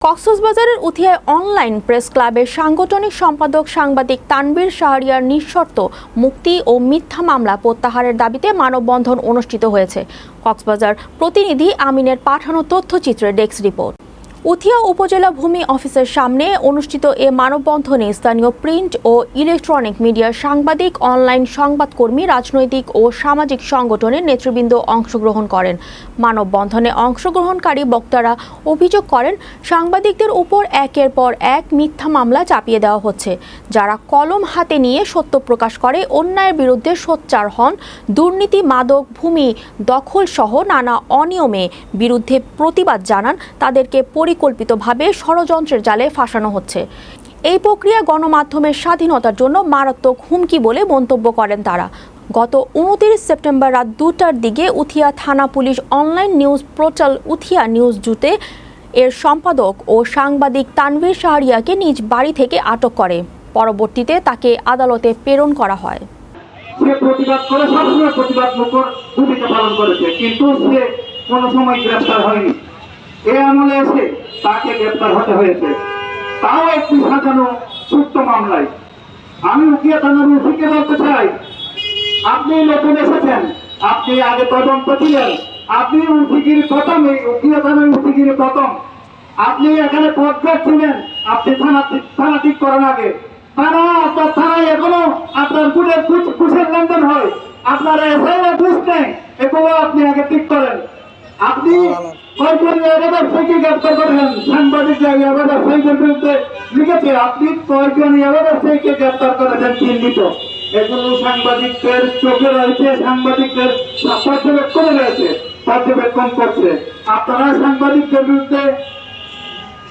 কক্সবাজারের উথিয়ায় online press ক্লাবের সাংগঠনিক সম্পাদক সাংবাদিক তানভীর শাহরিয়ার নিঃশর্ত মুক্তি ও মিথ্যা মামলা প্রত্যাহারের দাবিতে মানববন্ধন অনুষ্ঠিত হয়েছে। কক্সবাজার প্রতিনিধি আমিনের পাঠানো তথ্যচিত্রের ডেস্ক রিপোর্ট। উথিয়া উপজেলা ভূমি অফিসের সামনে অনুষ্ঠিত এ মানববন্ধনে স্থানীয় প্রিন্ট ও ইলেকট্রনিক মিডিয়ার সাংবাদিক, অনলাইন সংবাদকর্মী, রাজনৈতিক ও সামাজিক সংগঠনের নেতৃবৃন্দ অংশগ্রহণ করেন। মানববন্ধনে অংশগ্রহণকারী বক্তারা অভিযোগ করেন, সাংবাদিকদের উপর একের পর এক মিথ্যা মামলা চাপিয়ে দেওয়া হচ্ছে। যারা কলম হাতে নিয়ে সত্য প্রকাশ করে অন্যায়ের বিরুদ্ধে সোচ্চার হন, দুর্নীতি, মাদক, ভূমি দখল সহ নানা অনিয়মে বিরুদ্ধে প্রতিবাদ জানান, তাদেরকে পরিকল্পিতভাবে ষড়যন্ত্রের জালে ফাঁসানো হচ্ছে। এই প্রক্রিয়া গণমাধ্যমের স্বাধীনতার জন্য মারাত্মক হুমকি বলে মন্তব্য করেন তারা। গত 29 সেপ্টেম্বর রাত 2টার দিকে উথিয়া থানা police online news portal Ukhia news জুতে এর সম্পাদক ও সাংবাদিক তানভীর শাহরিয়াকে নিজ বাড়ি থেকে আটক করে। পরবর্তীতে তাকে আদালতে প্রেরণ করা হয়। সে প্রতিবাদ করে সবসময় প্রতিবাদ মুখর ভূমিকা পালন করেছে, কিন্তু সে কোনো সময় গ্রেফতার হয়নি। এ আমলে এসে তাকে গ্রেফতার হতে হয়েছে, তাও একটি সাজানো সূক্ষ্ম মামলায়। আমি উকিয়া থানার ওসিকে বলতে চাই, আপনি নতুন এসেছেন, আপনি আগে তদন্ত ছিলেন, আপনি উকিগিরি প্রথম, এই উকিয়া থানার উকিগিরি প্রথম। আপনি এখানে পদগ্রেড ছিলেন, আপনি থানা ঠিক করার আগে আপনার থানায় এখনো আপনার ঘুষের লেনদেন হয়, আপনার এসআইআর ঘুষ নেই, এগুলো আপনি আগে ঠিক করেন। আপনি ব্যবসায়ীকে গ্রেপ্তার করেছেন, সাংবাদিকরা ব্যবসায়ীদের বিরুদ্ধে লিখেছে, আপনি কয়েকজন ব্যবসায়ীকে গ্রেপ্তার করেছেন চিহ্নিত। এগুলো সাংবাদিকদের চোখে রয়েছে, সাংবাদিকদের পর্যবেক্ষণে রয়েছে, পর্যবেক্ষণ করছে। আপনারা সাংবাদিকদের বিরুদ্ধে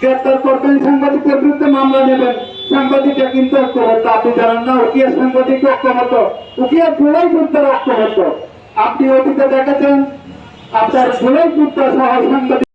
গ্রেপ্তার করবেন, সাংবাদিকদের বিরুদ্ধে মামলা নেবেন। সাংবাদিকরা কিন্তু ঐক্যবদ্ধ, আপনি জানেন না? উকিয়া সাংবাদিক ঐক্যবদ্ধ, উকিয়া জুলাই যুদ্ধের ঐক্যবদ্ধ। আপনি অতীতে দেখেছেন, আপনার জুলাই যুদ্ধ সহ সাংবাদিক